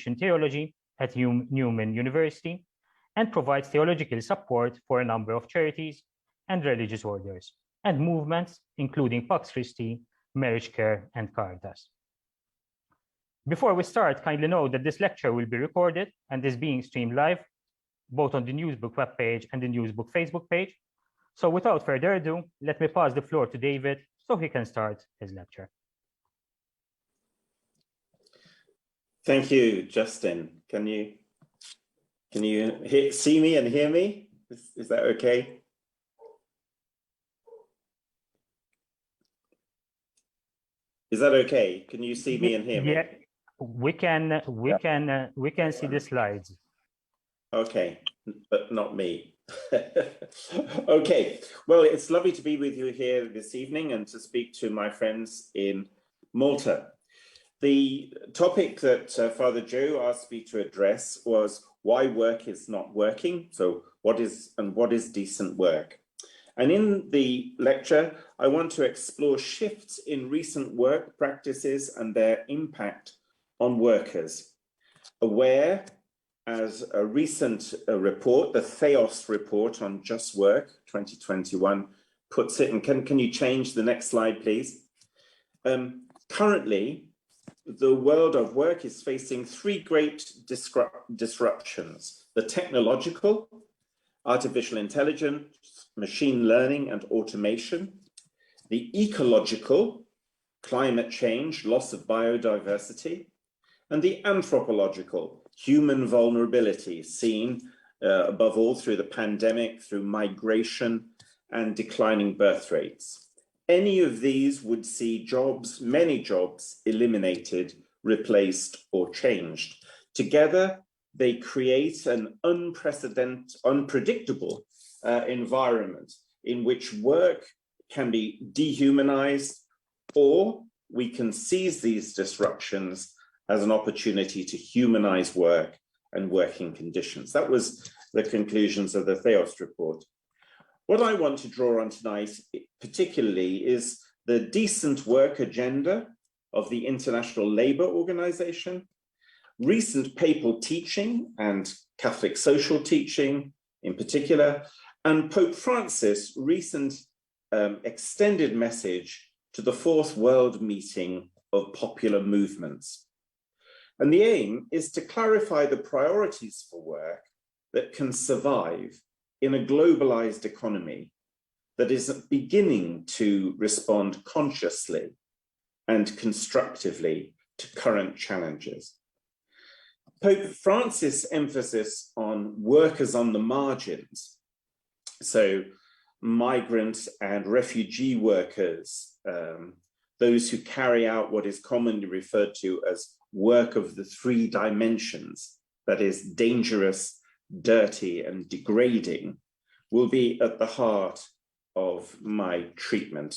education theology at Newman University and provides theological support for a number of charities and religious orders and movements, including Pax Christi, Marriage Care, and Caritas. Before we start, kindly note that this lecture will be recorded and is being streamed live, both on the Newsbook webpage and the Newsbook Facebook page. So without further ado, let me pass the floor to David so he can start his lecture. Thank you, Justin. Can you see me and hear me? Is that okay? Is that okay? Can you see me and hear me? Yeah, we can see the slides. Okay, but not me. Okay, well, it's lovely to be with you here this evening and to speak to my friends in Malta. The topic that Father Joe asked me to address was why work is not working. So what is decent work? And in the lecture, I want to explore shifts in recent work practices and their impact on workers. Aware, as a recent report, the Theos report on just work 2021 puts it, and can you change the next slide, please? Currently, the world of work is facing three great disruptions: the technological, artificial intelligence, machine learning and automation; the ecological, climate change, loss of biodiversity; and the anthropological, human vulnerability, seen above all through the pandemic, through migration and declining birth rates. Any of these would see jobs, many jobs, eliminated, replaced, or changed. Together, they create an unpredictable environment in which work can be dehumanized, or we can seize these disruptions as an opportunity to humanize work and working conditions. That was the conclusions of the Theos report. What I want to draw on tonight particularly is the decent work agenda of the International Labour Organization, recent papal teaching and Catholic social teaching in particular, and Pope Francis' recent extended message to the Fourth World Meeting of Popular Movements. And the aim is to clarify the priorities for work that can survive in a globalized economy that is beginning to respond consciously and constructively to current challenges. Pope Francis' emphasis on workers on the margins, so migrant and refugee workers, those who carry out what is commonly referred to as work of the three dimensions, that is dangerous, dirty, and degrading, will be at the heart of my treatment.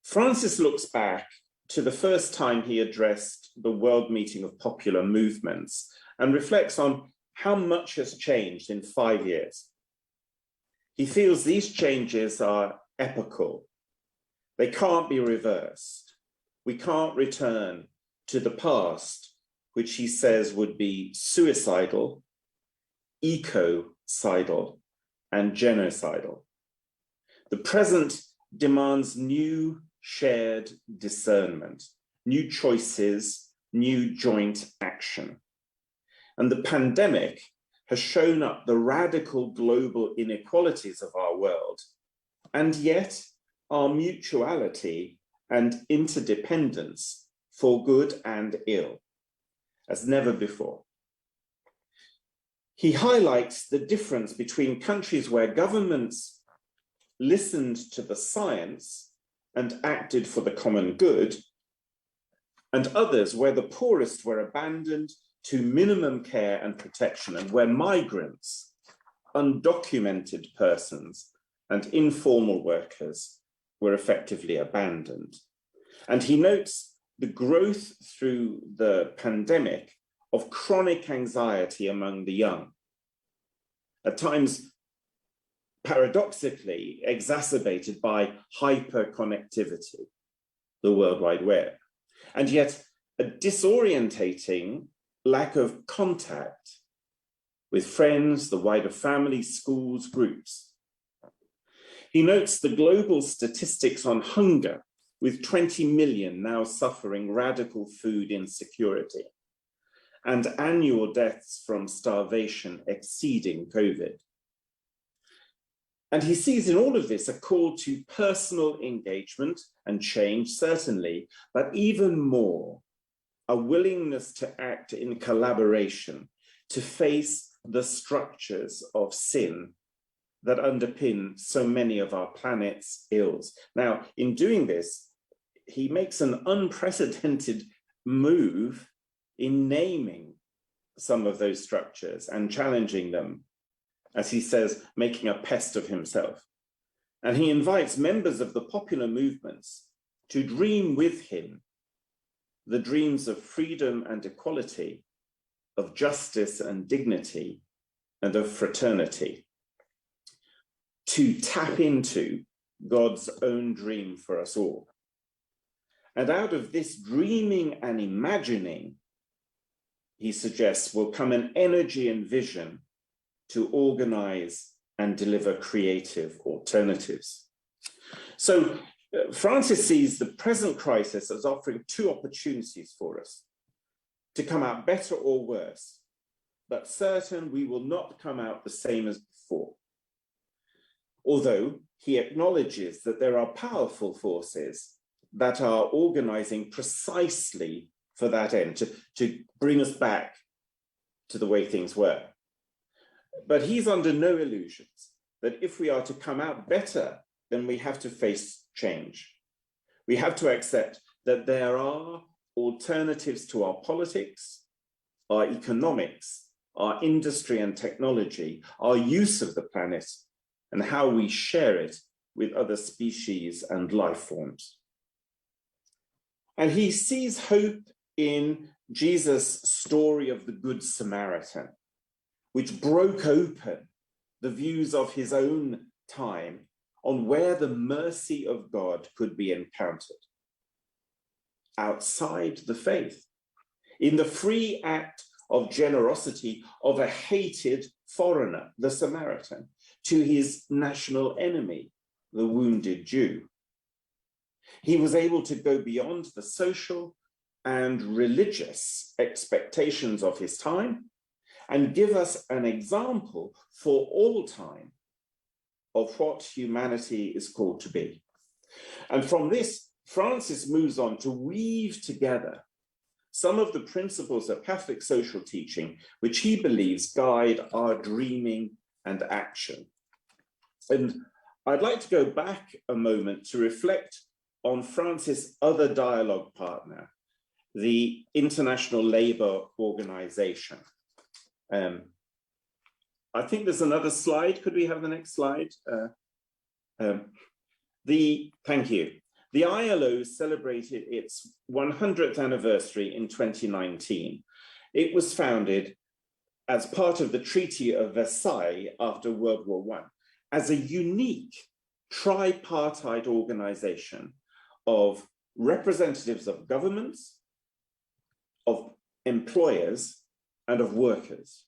Francis looks back to the first time he addressed the World Meeting of Popular Movements and reflects on how much has changed in 5 years. He feels these changes are epochal. They can't be reversed. We can't return to the past, which he says would be suicidal, ecocidal, and genocidal. The present demands new shared discernment, new choices, new joint action. And the pandemic has shown up the radical global inequalities of our world, and yet our mutuality and interdependence for good and ill, as never before. He highlights the difference between countries where governments listened to the science and acted for the common good, and others where the poorest were abandoned to minimum care and protection, and where migrants, undocumented persons, and informal workers were effectively abandoned. And he notes the growth through the pandemic of chronic anxiety among the young, at times paradoxically exacerbated by hyperconnectivity, the World Wide Web. And yet a disorientating lack of contact with friends, the wider family, schools, groups. He notes the global statistics on hunger, with 20 million now suffering radical food insecurity, and annual deaths from starvation exceeding COVID. And he sees in all of this a call to personal engagement and change, certainly, but even more, a willingness to act in collaboration, to face the structures of sin that underpin so many of our planet's ills. Now, in doing this, he makes an unprecedented move in naming some of those structures and challenging them, as he says, making a pest of himself. And he invites members of the popular movements to dream with him the dreams of freedom and equality, of justice and dignity, and of fraternity, to tap into God's own dream for us all. And out of this dreaming and imagining, he suggests, will come an energy and vision to organize and deliver creative alternatives. So Francis sees the present crisis as offering two opportunities for us to come out better or worse, but certain we will not come out the same as before. Although he acknowledges that there are powerful forces that are organizing precisely for that end, to bring us back to the way things were. But he's under no illusions that if we are to come out better, then we have to face change. We have to accept that there are alternatives to our politics, our economics, our industry and technology, our use of the planet, and how we share it with other species and life forms. And he sees hope in Jesus' story of the Good Samaritan, which broke open the views of his own time on where the mercy of God could be encountered. Outside the faith, in the free act of generosity of a hated foreigner, the Samaritan, to his national enemy, the wounded Jew. He was able to go beyond the social and religious expectations of his time and give us an example for all time of what humanity is called to be. And from this, Francis moves on to weave together some of the principles of Catholic social teaching, which he believes guide our dreaming and action. And I'd like to go back a moment to reflect on Francis' other dialogue partner, the International Labour Organization. I think there's another slide. Could we have the next slide? Thank you. The ILO celebrated its 100th anniversary in 2019. It was founded as part of the Treaty of Versailles after World War I, as a unique tripartite organization of representatives of governments, of employers, and of workers.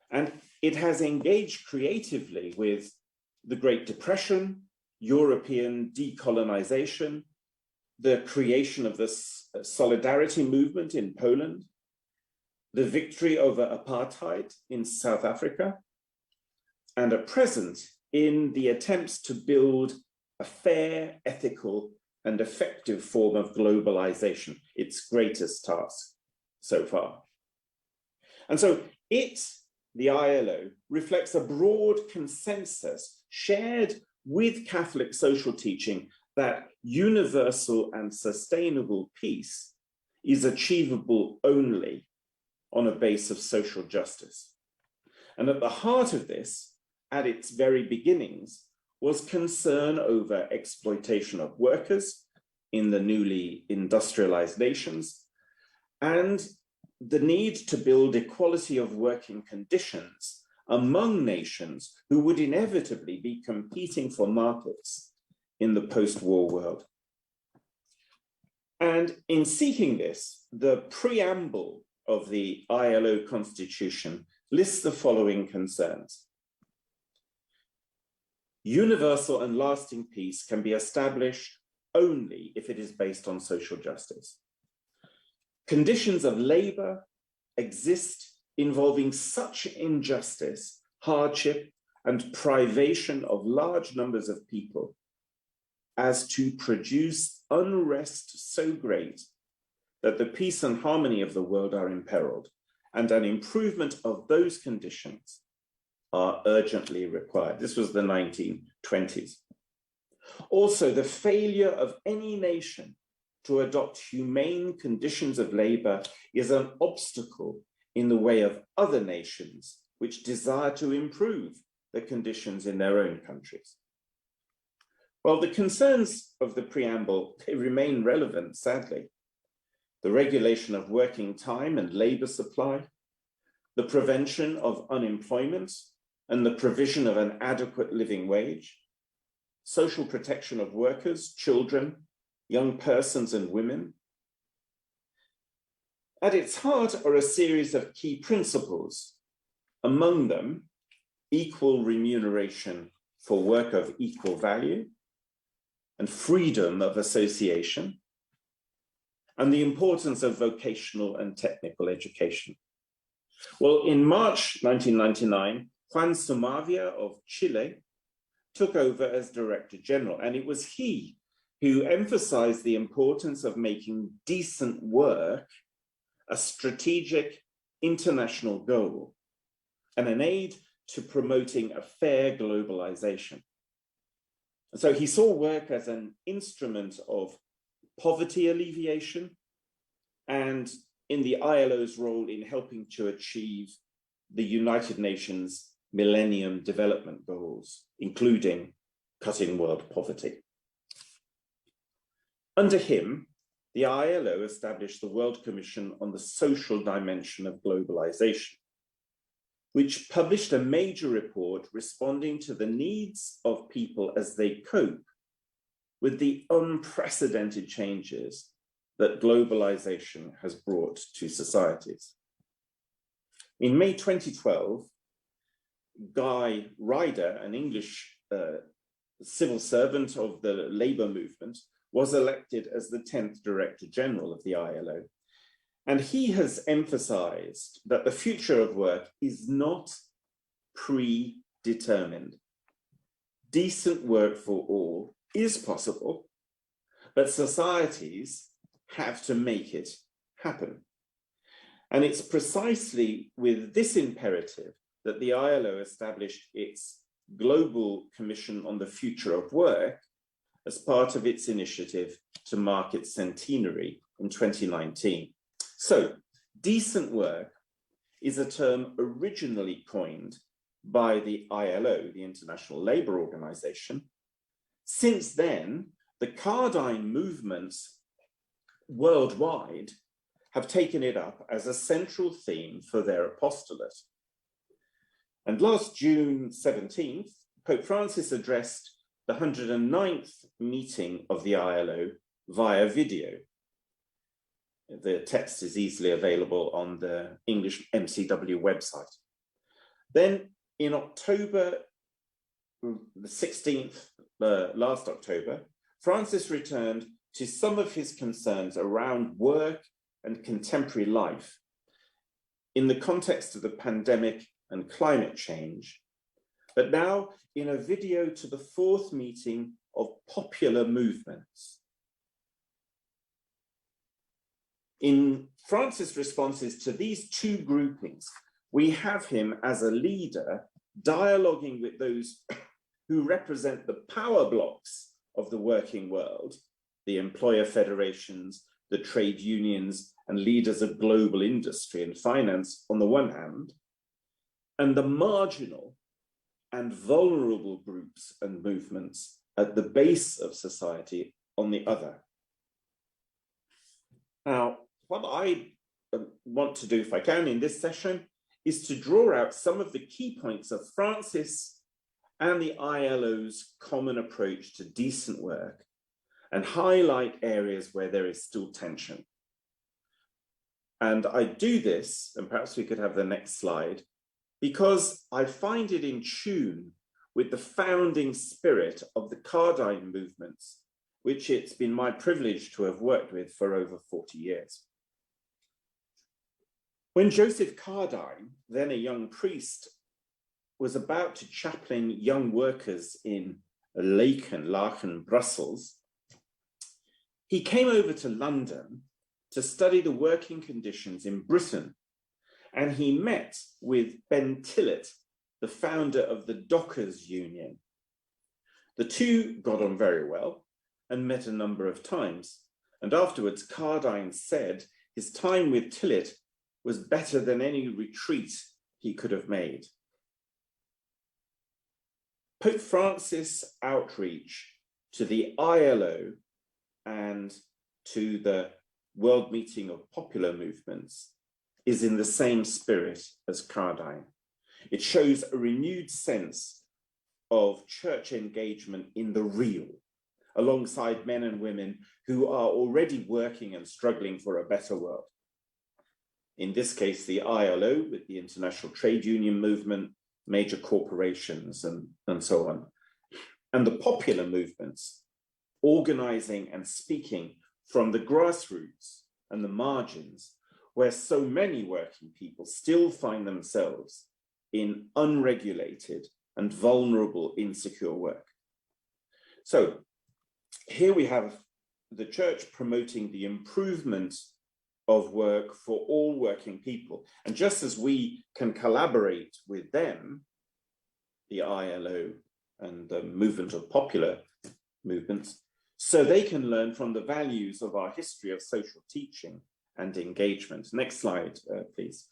And it has engaged creatively with the Great Depression, European decolonization, the creation of the solidarity movement in Poland, the victory over apartheid in South Africa, and at present in the attempts to build a fair, ethical, and effective form of globalization, its greatest task so far. And so the ILO, reflects a broad consensus shared with Catholic social teaching that universal and sustainable peace is achievable only on a base of social justice. And at the heart of this, at its very beginnings, was concern over exploitation of workers in the newly industrialized nations and the need to build equality of working conditions among nations who would inevitably be competing for markets in the post-war world. And in seeking this, the preamble of the ILO Constitution lists the following concerns. Universal and lasting peace can be established only if it is based on social justice. Conditions of labor exist involving such injustice, hardship, and privation of large numbers of people as to produce unrest so great that the peace and harmony of the world are imperiled, and an improvement of those conditions are urgently required. This was the 1920s. Also, the failure of any nation to adopt humane conditions of labor is an obstacle in the way of other nations which desire to improve the conditions in their own countries. Well, the concerns of the preamble, they remain relevant, sadly. The regulation of working time and labor supply, the prevention of unemployment and the provision of an adequate living wage, social protection of workers, children, young persons and women. At its heart are a series of key principles, among them equal remuneration for work of equal value and freedom of association, and the importance of vocational and technical education. Well, in March 1999, Juan Somavia of Chile took over as Director General, and it was he who emphasized the importance of making decent work a strategic international goal and an aid to promoting a fair globalization. And so he saw work as an instrument of poverty alleviation and in the ILO's role in helping to achieve the United Nations Millennium Development Goals, including cutting world poverty. Under him, the ILO established the World Commission on the Social Dimension of Globalization, which published a major report responding to the needs of people as they cope with the unprecedented changes that globalization has brought to societies. In May 2012, Guy Ryder, an English civil servant of the labor movement, was elected as the 10th Director General of the ILO. And he has emphasized that the future of work is not predetermined. Decent work for all is possible, but societies have to make it happen. And it's precisely with this imperative that the ILO established its Global Commission on the Future of Work as part of its initiative to mark its centenary in 2019. So, decent work is a term originally coined by the ILO, the International Labour Organization. Since then, the Cardijn movements worldwide have taken it up as a central theme for their apostolate. And last June 17th, Pope Francis addressed the 109th meeting of the ILO via video. The text is easily available on the English MCW website. Then in October, the 16th, last October, Francis returned to some of his concerns around work and contemporary life in the context of the pandemic and climate change, but now in a video to the 4th meeting of popular movements. In Francis' responses to these two groupings, we have him as a leader dialoguing with those who represent the power blocks of the working world, the employer federations, the trade unions, and leaders of global industry and finance on the one hand, and the marginal and vulnerable groups and movements at the base of society on the other. Now, what I want to do, if I can, in this session, is to draw out some of the key points of Francis and the ILO's common approach to decent work, and highlight areas where there is still tension. And I do this, and perhaps we could have the next slide, because I find it in tune with the founding spirit of the Cardijn movements, which it's been my privilege to have worked with for over 40 years. When Joseph Cardijn, then a young priest, was about to chaplain young workers in McLaughlin, Brussels, he came over to London to study the working conditions in Britain, and he met with B.Th, the founder of the Dockers Union. The two got on very well and met a number of times, and afterwards Cardijn said his time with Tillet was better than any retreat he could have made. Pope Francis' outreach to the ILO and to the World Meeting of Popular Movements is in the same spirit as Cardijn. It shows a renewed sense of church engagement in the real, alongside men and women who are already working and struggling for a better world. In this case, the ILO with the International Trade Union Movement, major corporations, and so on. And the popular movements, organizing and speaking from the grassroots and the margins, where so many working people still find themselves in unregulated and vulnerable, insecure work. So here we have the church promoting the improvement of work for all working people. And just as we can collaborate with them, the ILO and the movement of popular movements, so they can learn from the values of our history of social teaching and engagement. Next slide, please.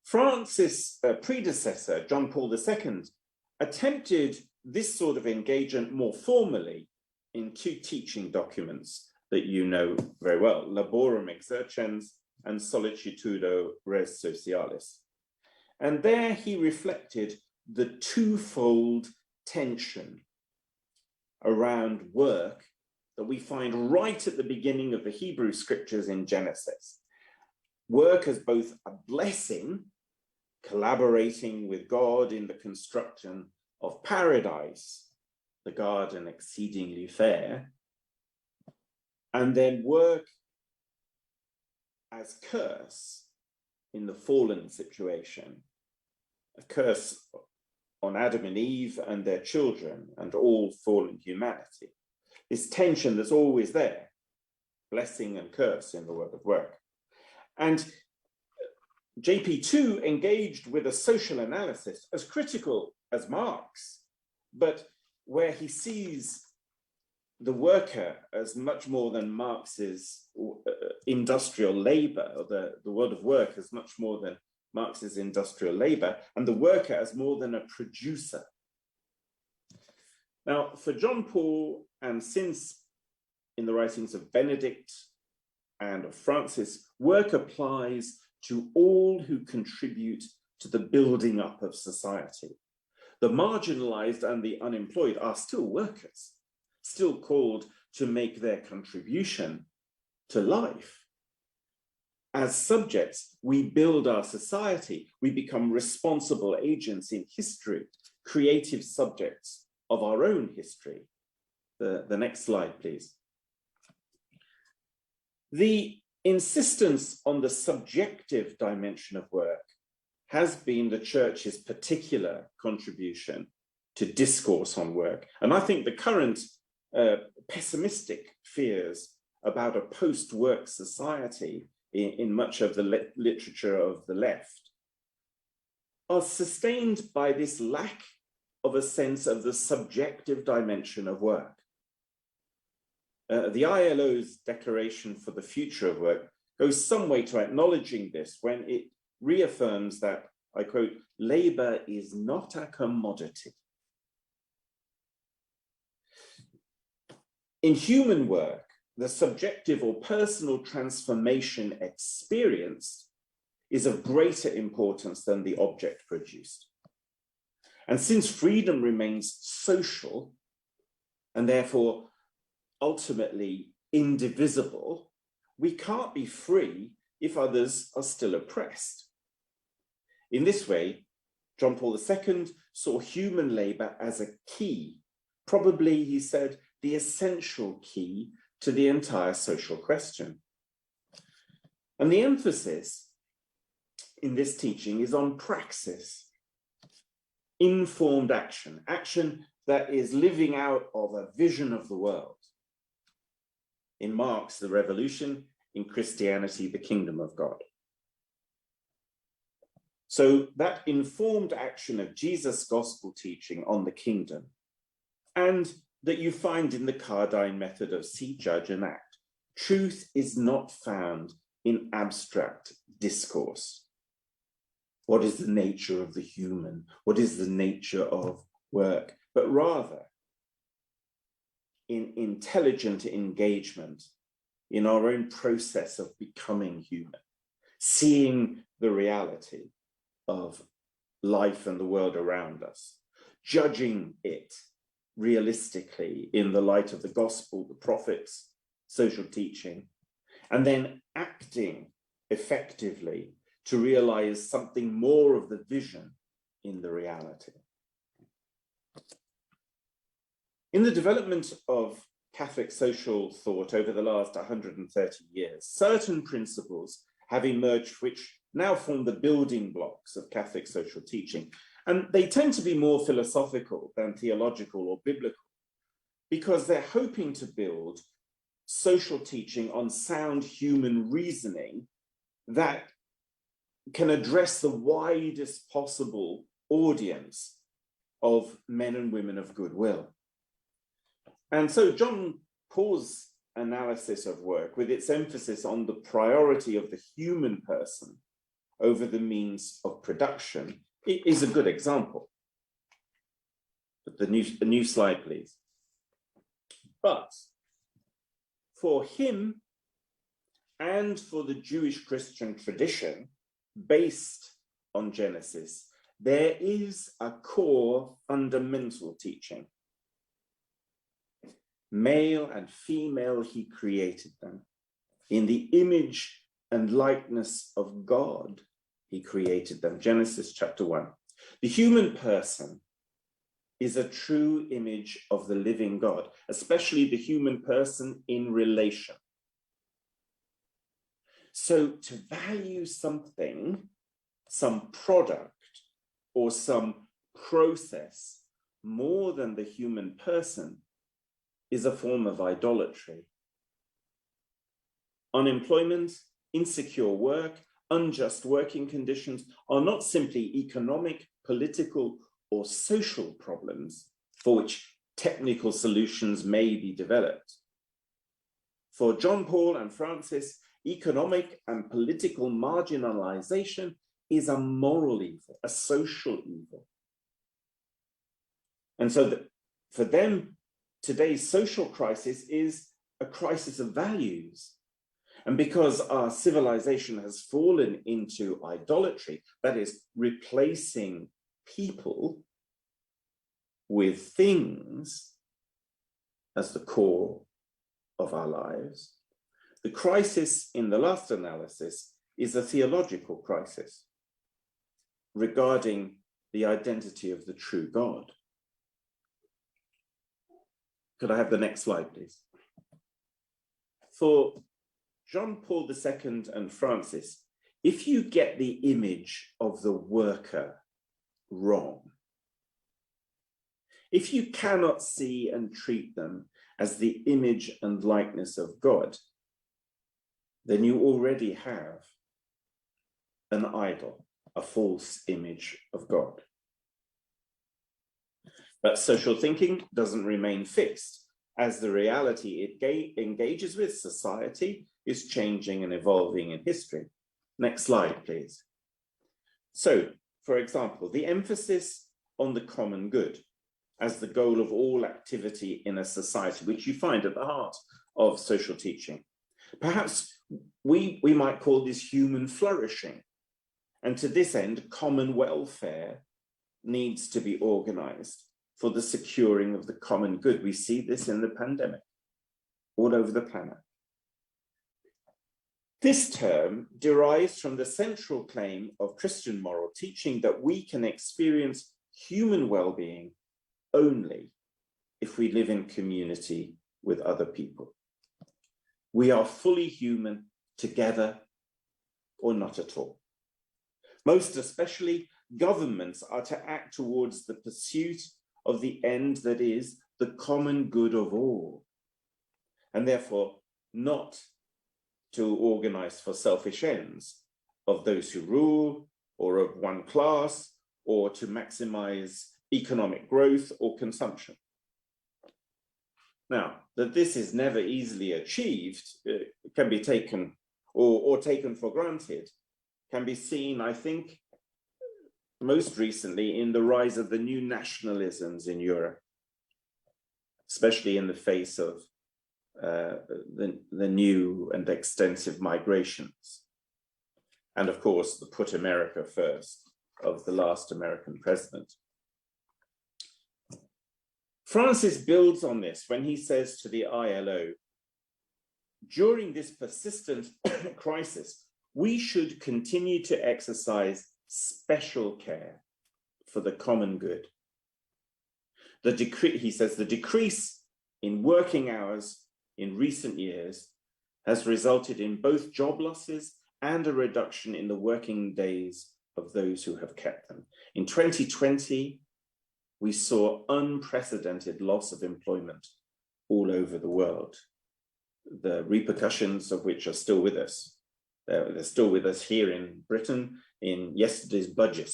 Francis' predecessor, John Paul II, attempted this sort of engagement more formally in two teaching documents that you know very well, Laborem Exercens and Solicitudo Res Socialis. And there he reflected the twofold tension around work that we find right at the beginning of the Hebrew scriptures in Genesis. Work as both a blessing, collaborating with God in the construction of paradise, the garden exceedingly fair, and then work as curse in the fallen situation, a curse on Adam and Eve and their children and all fallen humanity. This tension that's always there, blessing and curse in the world of work. And JP2 engaged with a social analysis as critical as Marx, but where he sees the worker as much more than Marx's industrial labor, or the world of work as much more than Marx's industrial labor, and the worker as more than a producer. Now, for John Paul, and since in the writings of Benedict and of Francis, work applies to all who contribute to the building up of society. The marginalized and the unemployed are still workers, still called to make their contribution to life. As subjects, we build our society. We become responsible agents in history, creative subjects of our own history. The next slide, please. The insistence on the subjective dimension of work has been the church's particular contribution to discourse on work. And I think the current pessimistic fears about a post-work society in much of the literature of the left are sustained by this lack of a sense of the subjective dimension of work. The ILO's Declaration for the Future of Work goes some way to acknowledging this when it reaffirms that, I quote, labor is not a commodity. In human work, the subjective or personal transformation experienced is of greater importance than the object produced. And since freedom remains social, and therefore ultimately indivisible, we can't be free if others are still oppressed. In this way, John Paul II saw human labor as a key, probably, he said, the essential key to the entire social question. And the emphasis in this teaching is on praxis, informed action, action that is living out of a vision of the world. In Marx, the revolution; in Christianity, the kingdom of God. So that informed action of Jesus' gospel teaching on the kingdom, and that you find in the Cardijn method of see, judge, and act. Truth is not found in abstract discourse. What is the nature of the human? What is the nature of work? But rather in intelligent engagement in our own process of becoming human, seeing the reality of life and the world around us, judging it realistically in the light of the gospel, the prophets, social teaching, and then acting effectively to realize something more of the vision in the reality. In the development of Catholic social thought over the last 130 years, certain principles have emerged which now form the building blocks of Catholic social teaching. And they tend to be more philosophical than theological or biblical, because they're hoping to build social teaching on sound human reasoning that can address the widest possible audience of men and women of goodwill. And so John Paul's analysis of work, with its emphasis on the priority of the human person over the means of production, is a good example. But the new slide, please. But for him and for the Jewish Christian tradition based on Genesis, there is a core fundamental teaching. Male and female, he created them. In the image and likeness of God, he created them. Genesis chapter 1. The human person is a true image of the living God, especially the human person in relation. So to value something, some product, or some process more than the human person is a form of idolatry. Unemployment, insecure work, unjust working conditions are not simply economic, political, or social problems for which technical solutions may be developed. For John Paul and Francis, economic and political marginalization is a moral evil, a social evil. And so for them, today's social crisis is a crisis of values. And because our civilization has fallen into idolatry, that is, replacing people with things as the core of our lives, the crisis in the last analysis is a theological crisis regarding the identity of the true God. Could I have the next slide, please? For John Paul II and Francis, if you get the image of the worker wrong, if you cannot see and treat them as the image and likeness of God, then you already have an idol, a false image of God. But social thinking doesn't remain fixed, as the reality it engages with, society, is changing and evolving in history. Next slide, please. So, for example, the emphasis on the common good as the goal of all activity in a society, which you find at the heart of social teaching. Perhaps we might call this human flourishing. And to this end, common welfare needs to be organized for the securing of the common good. We see this in the pandemic. all over the planet. This term derives from the central claim of Christian moral teaching that we can experience human well-being only if we live in community with other people. We are fully human together or not at all. Most especially, governments are to act towards the pursuit of the end that is the common good of all, and therefore not to organize for selfish ends of those who rule or of one class, or to maximize economic growth or consumption. Now, that this is never easily achieved, can be taken or taken for granted, can be seen, I think, most recently in the rise of the new nationalisms in Europe, especially in the face of the new and extensive migrations. And of course, the put America first of the last American president. Francis builds on this when he says to the ILO, during this persistent crisis, we should continue to exercise special care for the common good. He says the decrease in working hours in recent years has resulted in both job losses and a reduction in the working days of those who have kept them. In 2020, we saw unprecedented loss of employment all over the world, the repercussions of which are still with us. They're still with us here in Britain in yesterday's budget.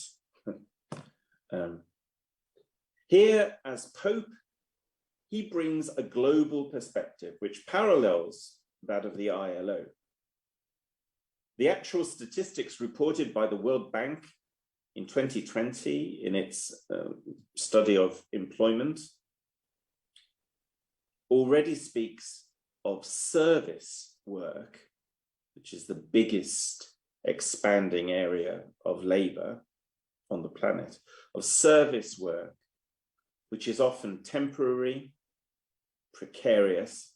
Here, as Pope, he brings a global perspective which parallels that of the ILO. The actual statistics reported by the World Bank in 2020 in its study of employment already speaks of service work, which is the biggest expanding area of labor on the planet, of service work, which is often temporary, precarious,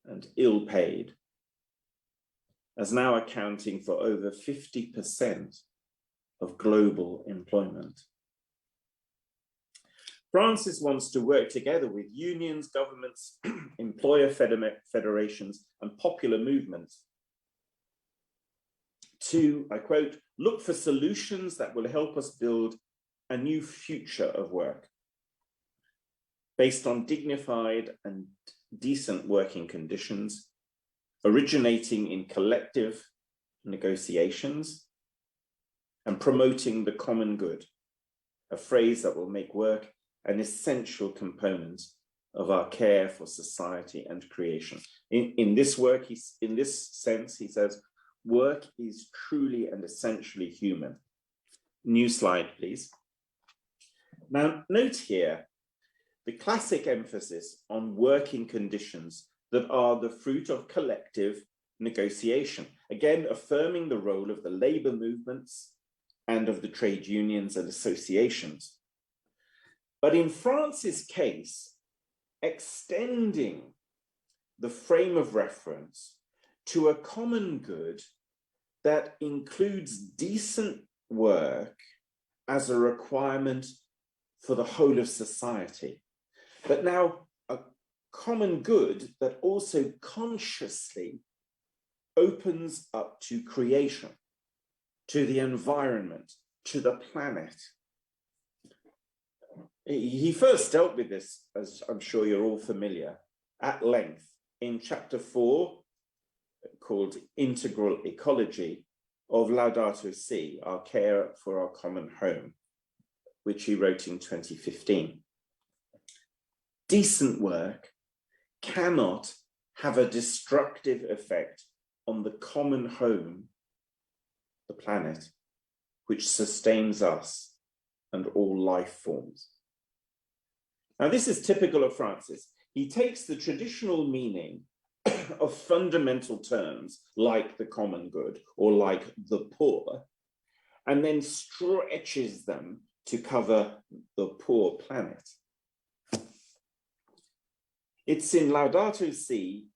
and ill-paid, as now accounting for over 50% of global employment. Francis wants to work together with unions, governments, employer federations, and popular movements to, I quote, look for solutions that will help us build a new future of work based on dignified and decent working conditions, originating in collective negotiations, and promoting the common good, a phrase that will make work an essential component of our care for society and creation. In this sense, he says, work is truly and essentially human. New slide, please. Now, note here the classic emphasis on working conditions that are the fruit of collective negotiation, again, affirming the role of the labor movements and of the trade unions and associations. But in France's case, extending the frame of reference to a common good that includes decent work as a requirement for the whole of society, but now a common good that also consciously opens up to creation, to the environment, to the planet. He first dealt with this, as I'm sure you're all familiar, at length in chapter 4, called Integral Ecology of Laudato Si, Our Care for Our Common Home, which he wrote in 2015. Decent work cannot have a destructive effect on the common home, the planet, which sustains us and all life forms. Now, this is typical of Francis. He takes the traditional meaning of fundamental terms like the common good or like the poor, and then stretches them to cover the poor planet. It's in Laudato Si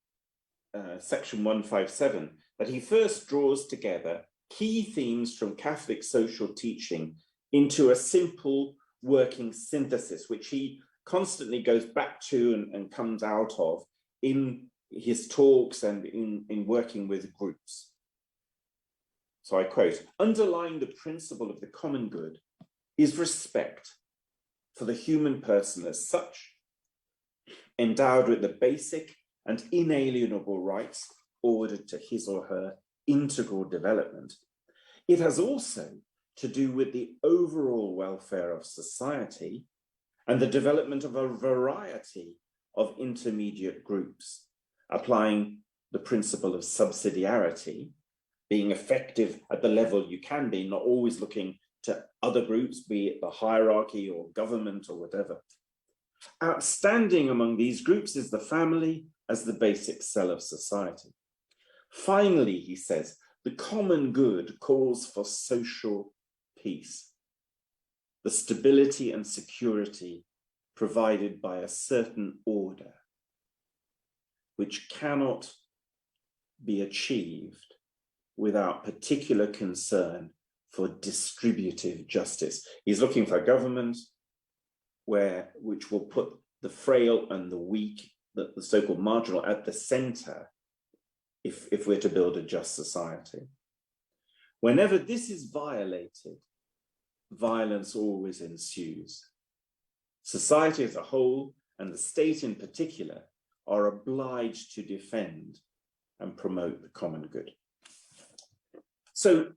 section 157, that he first draws together key themes from Catholic social teaching into a simple working synthesis, which he constantly goes back to and comes out of in his talks and in working with groups. So I quote, "Underlying the principle of the common good is respect for the human person as such, endowed with the basic and inalienable rights ordered to his or her integral development. It has also to do with the overall welfare of society and the development of a variety of intermediate groups, applying the principle of subsidiarity, being effective at the level you can be, not always looking to other groups, be it the hierarchy or government or whatever. Outstanding among these groups is the family as the basic cell of society. Finally, he says, the common good calls for social peace, the stability and security provided by a certain order, which cannot be achieved without particular concern for distributive justice." He's looking for a government which will put the frail and the weak, the so-called marginal, at the center if we're to build a just society. Whenever this is violated, violence always ensues. Society as a whole, and the state in particular, are obliged to defend and promote the common good. So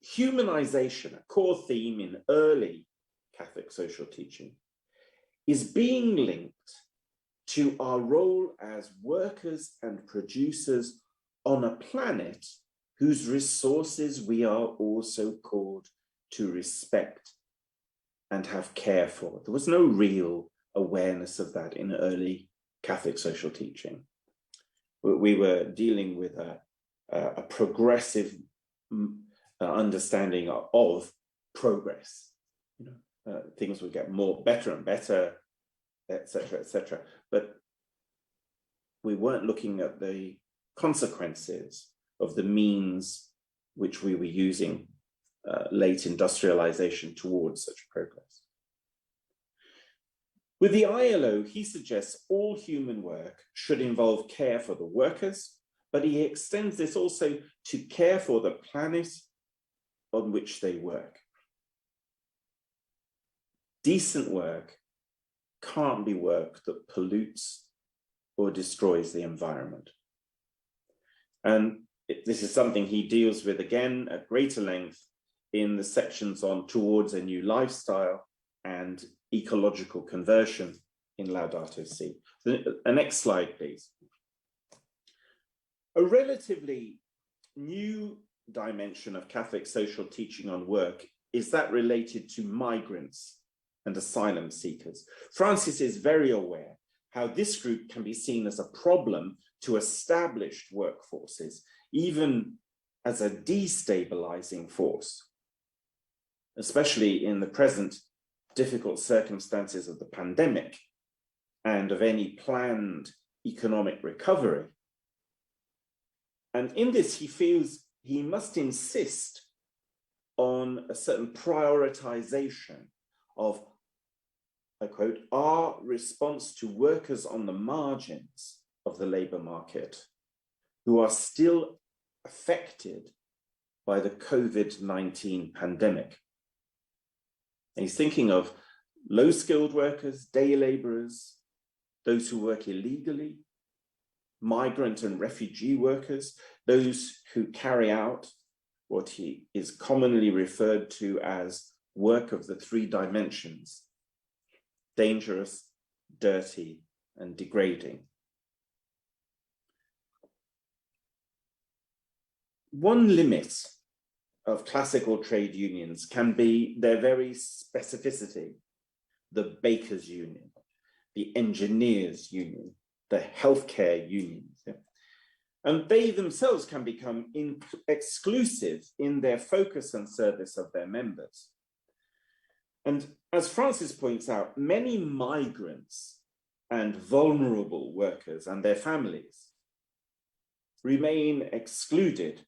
humanization, a core theme in early Catholic social teaching, is being linked to our role as workers and producers on a planet whose resources we are also called to respect and have care for. There was no real awareness of that in early Catholic social teaching. We were dealing with a progressive understanding of progress. Things would get better and better, etc., etc. But we weren't looking at the consequences of the means which we were using late industrialization towards such progress. With the ILO, he suggests all human work should involve care for the workers, but he extends this also to care for the planet on which they work. Decent work can't be work that pollutes or destroys the environment. And this is something he deals with again at greater length in the sections on Towards a New Lifestyle and Ecological Conversion in Laudato Si. The next slide, please. A relatively new dimension of Catholic social teaching on work is that related to migrants and asylum seekers. Francis is very aware how this group can be seen as a problem to established workforces, even as a destabilizing force, especially in the present difficult circumstances of the pandemic and of any planned economic recovery. And in this, he feels he must insist on a certain prioritization of, I quote, our response to workers on the margins of the labor market who are still affected by the COVID-19 pandemic. And he's thinking of low-skilled workers, day laborers, those who work illegally, migrant and refugee workers, those who carry out what he is commonly referred to as work of the three dimensions: dangerous, dirty, and degrading. One limit of classical trade unions can be their very specificity: the bakers' union, the engineers' union, the healthcare unions. Yeah? And they themselves can become exclusive in their focus and service of their members. And as Francis points out, many migrants and vulnerable workers and their families remain excluded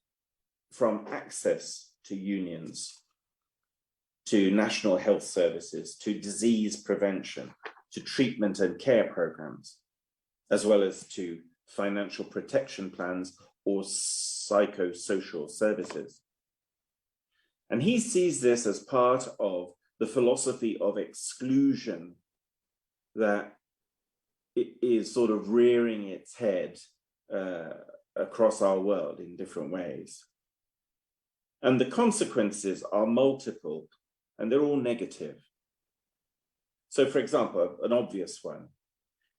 from access to unions, to national health services, to disease prevention, to treatment and care programs, as well as to financial protection plans or psychosocial services. And he sees this as part of the philosophy of exclusion that is sort of rearing its head across our world in different ways. And the consequences are multiple, and they're all negative. So, for example, an obvious one,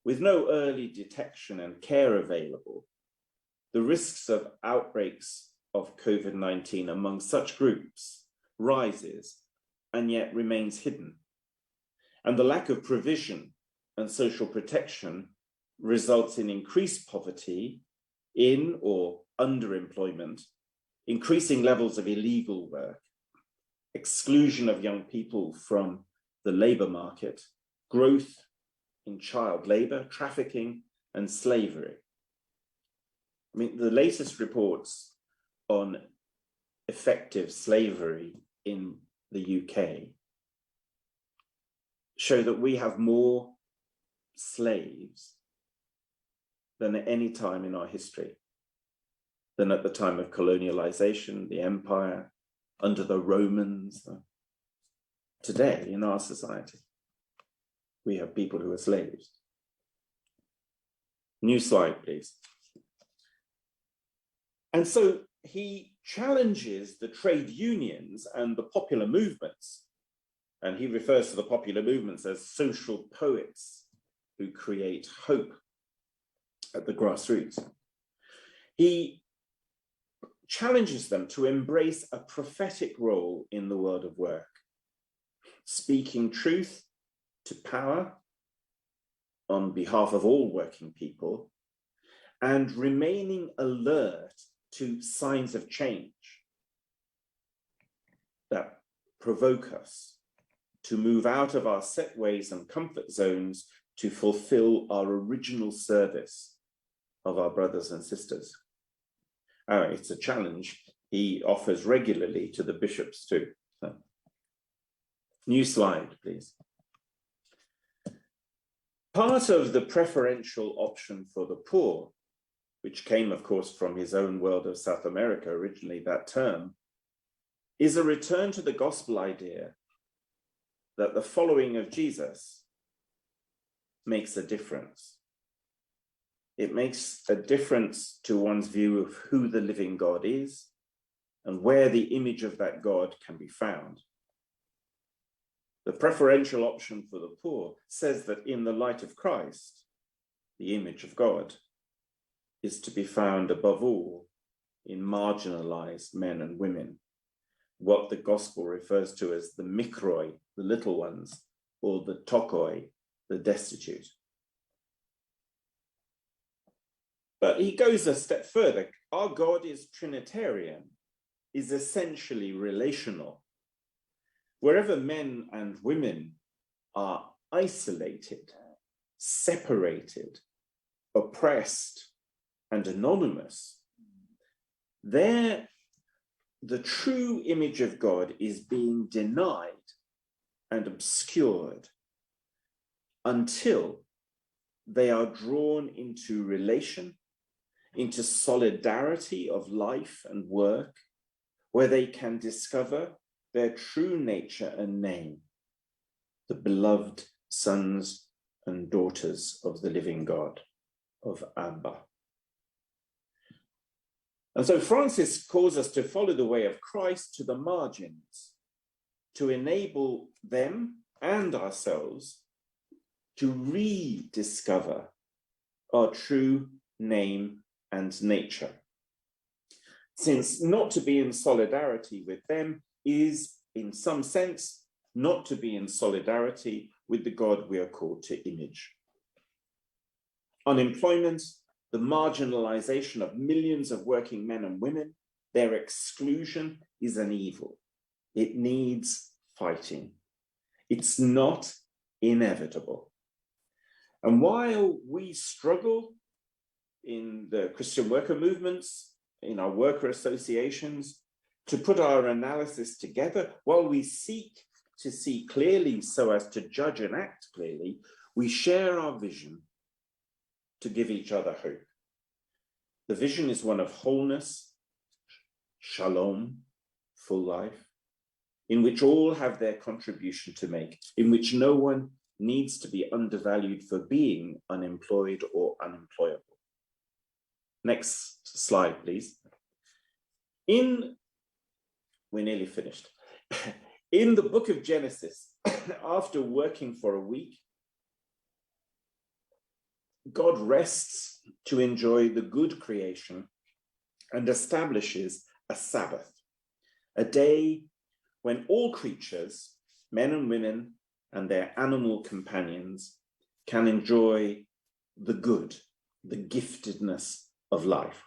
with no early detection and care available, the risks of outbreaks of COVID-19 among such groups rises and yet remains hidden. And the lack of provision and social protection results in increased poverty, in or underemployment, increasing levels of illegal work, exclusion of young people from the labor market, growth in child labor, trafficking, and slavery. I mean, the latest reports on effective slavery in the UK show that we have more slaves than at any time in our history, than at the time of colonialization, the empire, under the Romans. Today in our society, we have people who are slaves. New slide, please. And so he challenges the trade unions and the popular movements, and he refers to the popular movements as social poets who create hope at the grassroots. He challenges them to embrace a prophetic role in the world of work, speaking truth to power on behalf of all working people, and remaining alert to signs of change that provoke us to move out of our set ways and comfort zones to fulfill our original service of our brothers and sisters. It's a challenge he offers regularly to the bishops too. So. New slide, please. Part of the preferential option for the poor, which came, of course, from his own world of South America originally that term, is a return to the gospel idea that the following of Jesus makes a difference. It makes a difference to one's view of who the living God is and where the image of that God can be found. The preferential option for the poor says that in the light of Christ, the image of God is to be found above all in marginalized men and women, what the gospel refers to as the mikroi, the little ones, or the tokoi, the destitute. But he goes a step further. Our God is Trinitarian, is essentially relational. Wherever men and women are isolated, separated, oppressed, and anonymous, there the true image of God is being denied and obscured until they are drawn into relation, into solidarity of life and work, where they can discover their true nature and name, the beloved sons and daughters of the living God, of Abba. And so Francis calls us to follow the way of Christ to the margins, to enable them and ourselves to rediscover our true name and nature. Since not to be in solidarity with them is, in some sense, not to be in solidarity with the God we are called to image. Unemployment, the marginalization of millions of working men and women, their exclusion is an evil. It needs fighting. It's not inevitable. And while we struggle in the Christian worker movements, in our worker associations, to put our analysis together while we seek to see clearly so as to judge and act clearly. We share our vision to give each other hope. The vision is one of wholeness, shalom, full life, in which all have their contribution to make, in which no one needs to be undervalued for being unemployed or unemployable. Next slide, please. We're nearly finished. In the book of Genesis, after working for a week, God rests to enjoy the good creation and establishes a Sabbath, a day when all creatures, men and women and their animal companions, can enjoy the good, the giftedness of life.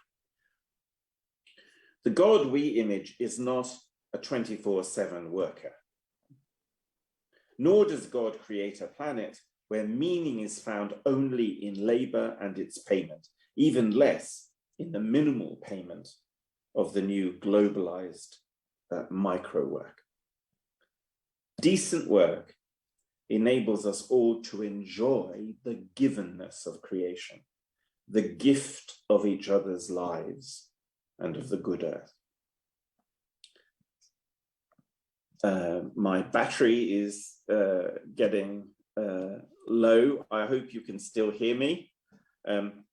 The God we image is not a 24/7 worker, nor does God create a planet where meaning is found only in labor and its payment, even less in the minimal payment of the new globalized micro work. Decent work enables us all to enjoy the givenness of creation, the gift of each other's lives and of the good earth. My battery is getting low. I hope you can still hear me.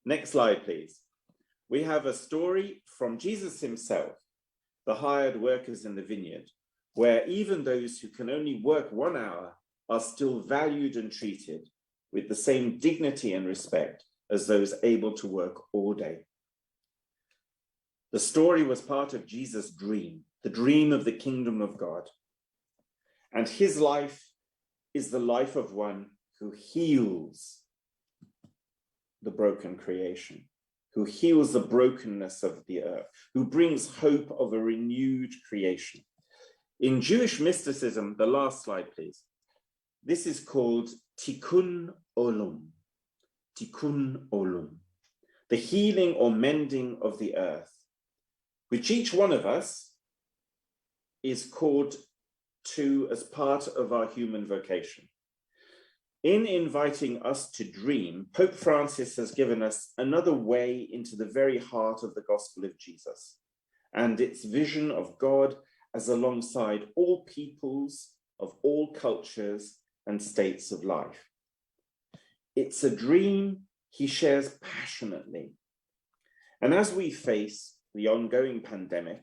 Next slide, please. We have a story from Jesus himself, the hired workers in the vineyard, where even those who can only work 1 hour are still valued and treated with the same dignity and respect as those able to work all day. The story was part of Jesus' dream, the dream of the kingdom of God. And his life is the life of one who heals the broken creation, who heals the brokenness of the earth, who brings hope of a renewed creation. In Jewish mysticism, the last slide, please. This is called tikkun olam, tikkun olam, the healing or mending of the earth, which each one of us is called to as part of our human vocation. In inviting us to dream, Pope Francis has given us another way into the very heart of the gospel of Jesus and its vision of God as alongside all peoples of all cultures and states of life. It's a dream he shares passionately. And as we face the ongoing pandemic,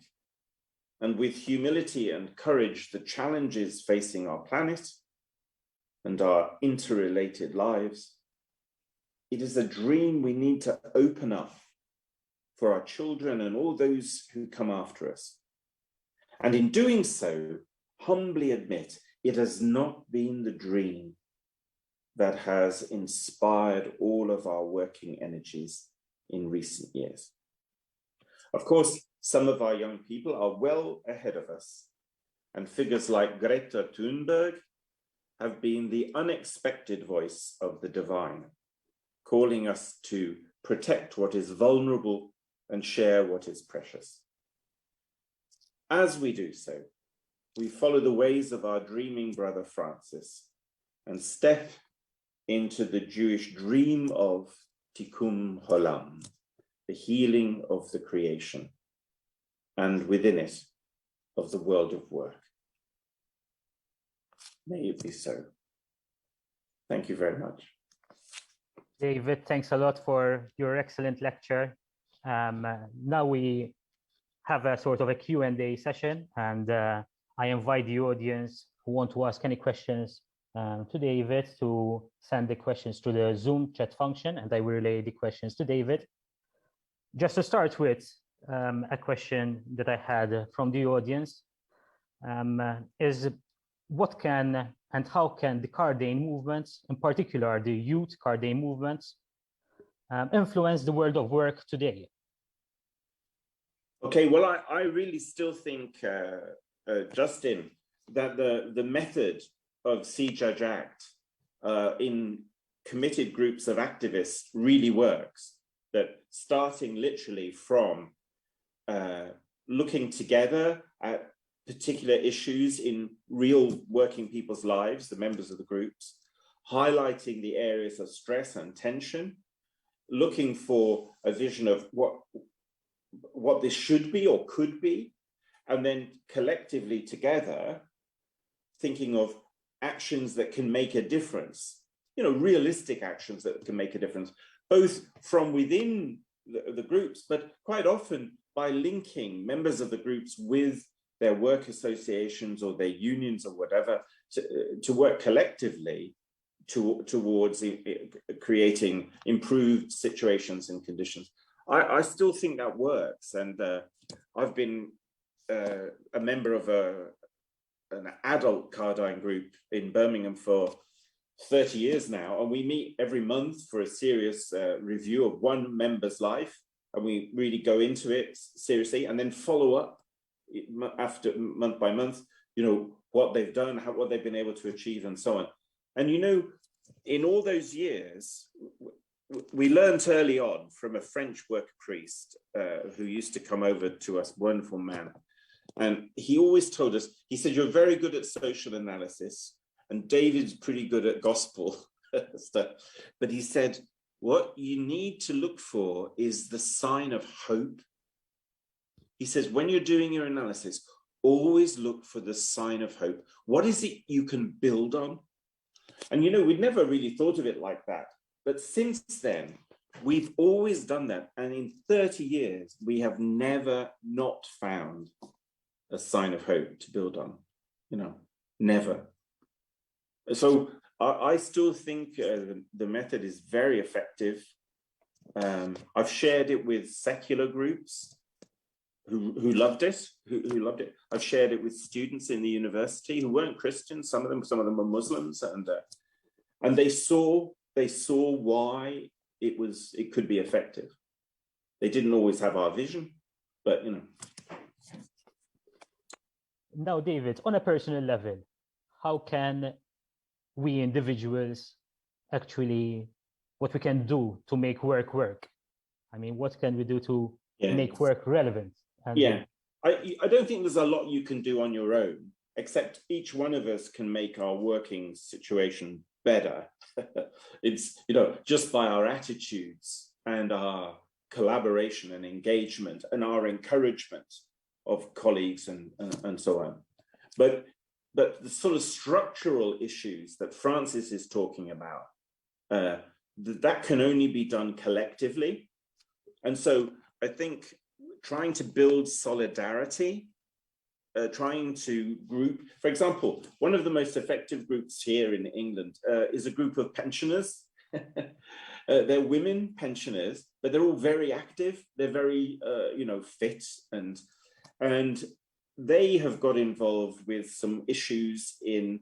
and with humility and courage, the challenges facing our planet and our interrelated lives, it is a dream we need to open up for our children and all those who come after us. And in doing so, humbly admit it has not been the dream that has inspired all of our working energies in recent years. Of course, some of our young people are well ahead of us, and figures like Greta Thunberg have been the unexpected voice of the divine, calling us to protect what is vulnerable and share what is precious. As we do so, we follow the ways of our dreaming brother Francis and step into the Jewish dream of tikkun olam, the healing of the creation, and within it, of the world of work. May it be so. Thank you very much. David, thanks a lot for your excellent lecture. Now we have a sort of a Q&A session, and I invite the audience who want to ask any questions to David to send the questions to the Zoom chat function, and I will relay the questions to David. Just to start with, a question that I had from the audience is what can and how can the Cardijn movements, in particular the youth Cardijn movements, influence the world of work today? Okay, well, I really still think, Justin, that the method of See Judge Act in committed groups of activists really works. that starting literally from looking together at particular issues in real working people's lives, the members of the groups, highlighting the areas of stress and tension, looking for a vision of what this should be or could be, and then collectively together thinking of actions that can make a difference, realistic actions that can make a difference, both from within the groups, but quite often by linking members of the groups with their work associations or their unions or whatever, to work collectively towards creating improved situations and conditions. I still think that works, and I've been a member of an adult Cardijn group in Birmingham for 30 years now, and we meet every month for a serious review of one member's life, and we really go into it seriously, and then follow up after month by month, what they've done, what they've been able to achieve, and so on. And in all those years, we learned early on from a French worker priest who used to come over to us, wonderful man, and he always told us, he said, "You're very good at social analysis, and David's pretty good at gospel stuff." But he said, what you need to look for is the sign of hope. He says, when you're doing your analysis, always look for the sign of hope. What is it you can build on? And we'd never really thought of it like that. But since then, we've always done that. And in 30 years, we have never not found a sign of hope to build on, never. So I still think the method is very effective. I've shared it with secular groups who loved it, who loved it. I've shared it with students in the university who weren't Christians. Some of them were Muslims, and they saw why it could be effective. They didn't always have our vision, but Now, David, on a personal level, how can we individuals actually, what we can do to make work work? I mean, what can we do to make work relevant? I don't think there's a lot you can do on your own, except each one of us can make our working situation better. It's, just by our attitudes and our collaboration and engagement and our encouragement of colleagues and so on. But the sort of structural issues that Francis is talking about, that can only be done collectively. And so I think trying to build solidarity, trying to group, for example, one of the most effective groups here in England is a group of pensioners. They're women pensioners, but they're all very active. They're very, fit, and they have got involved with some issues in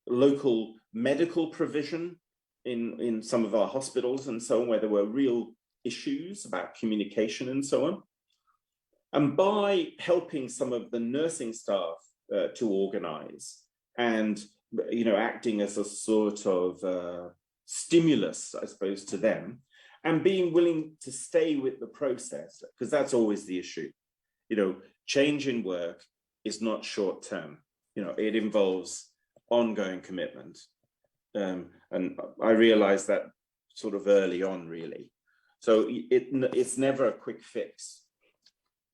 local medical provision in some of our hospitals and so on, where there were real issues about communication and so on. And by helping some of the nursing staff to organize and, acting as a sort of stimulus, I suppose, to them, and being willing to stay with the process, because that's always the issue. Change in work is not short term. It involves ongoing commitment. And I realized that sort of early on, really. So it's never a quick fix,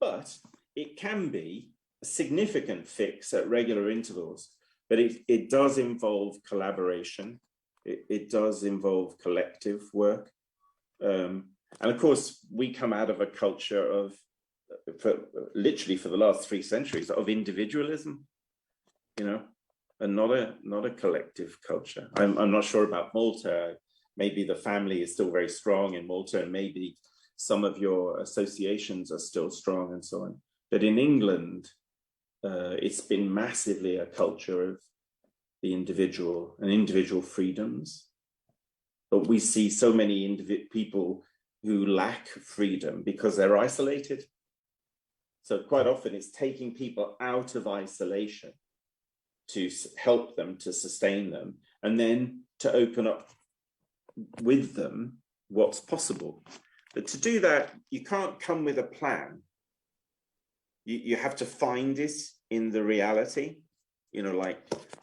but it can be a significant fix at regular intervals. But it does involve collaboration. It does involve collective work. And of course, we come out of a culture of, literally for the last 3 centuries, of individualism, and not a collective culture. I'm not sure about Malta. Maybe the family is still very strong in Malta, and maybe some of your associations are still strong and so on. But in England, it's been massively a culture of the individual and individual freedoms. But we see so many people who lack freedom because they're isolated. So quite often it's taking people out of isolation to help them, to sustain them, and then to open up with them what's possible. But to do that, you can't come with a plan. You have to find it in the reality, you know, like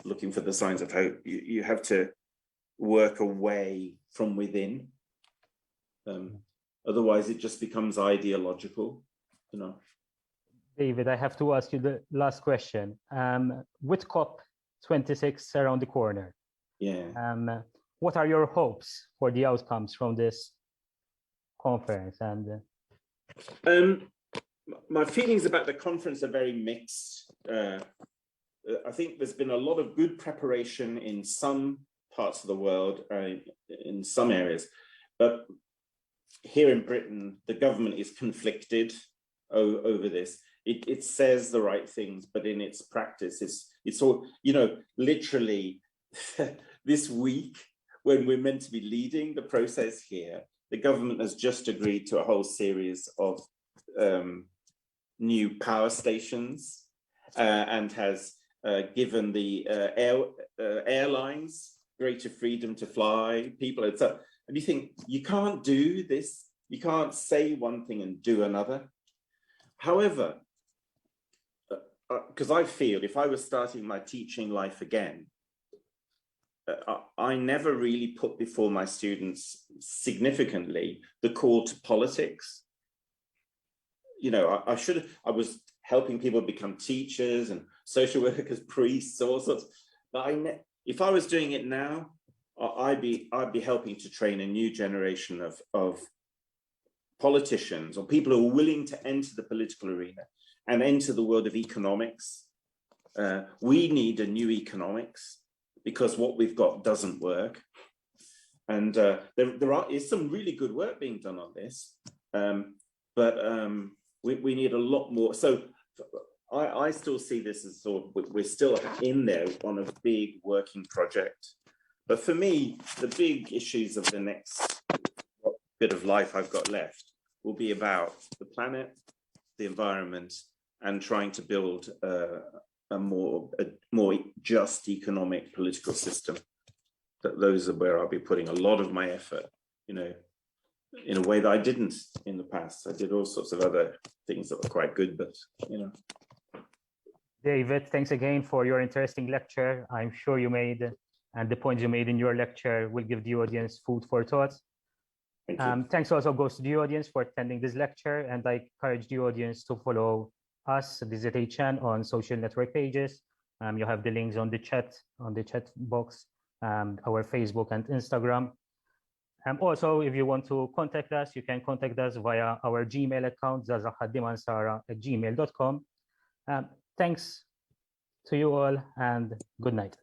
looking for the signs of hope. You have to work away from within. Otherwise, it just becomes ideological, you know. David, I have to ask you the last question. With COP26 around the corner, what are your hopes for the outcomes from this conference? And my feelings about the conference are very mixed. I think there's been a lot of good preparation in some parts of the world, in some areas, but here in Britain, the government is conflicted over this. It says the right things, but in its practice, it's all, you know, literally this week when we're meant to be leading the process here, the government has just agreed to a whole series of new power stations and has given the airlines greater freedom to fly people. And you think, you can't do this. You can't say one thing and do another. However, because I feel if I was starting my teaching life again, I never really put before my students significantly the call to politics. You know, I was helping people become teachers and social workers, priests, all sorts. But if I was doing it now, I'd be helping to train a new generation of politicians or people who are willing to enter the political arena and enter the world of economics. We need a new economics because what we've got doesn't work. And there is some really good work being done on this, but we need a lot more. So I still see this as sort of, we're still in there on a big working project. But for me, the big issues of the next bit of life I've got left will be about the planet, the environment, and trying to build a more just economic political system. Those are where I'll be putting a lot of my effort, you know, in a way that I didn't in the past. I did all sorts of other things that were quite good, but, you know. David, thanks again for your interesting lecture. I'm sure you made, and the points you made in your lecture will give the audience food for thought. Thanks also goes to the audience for attending this lecture, and I encourage the audience to follow us, B.Th on social network pages. You have the links on the chat box, our Facebook and Instagram. Also, if you want to contact us, you can contact us via our Gmail account, żgħażagħ Ħaddiema Nsara @gmail.com. Thanks to you all and good night.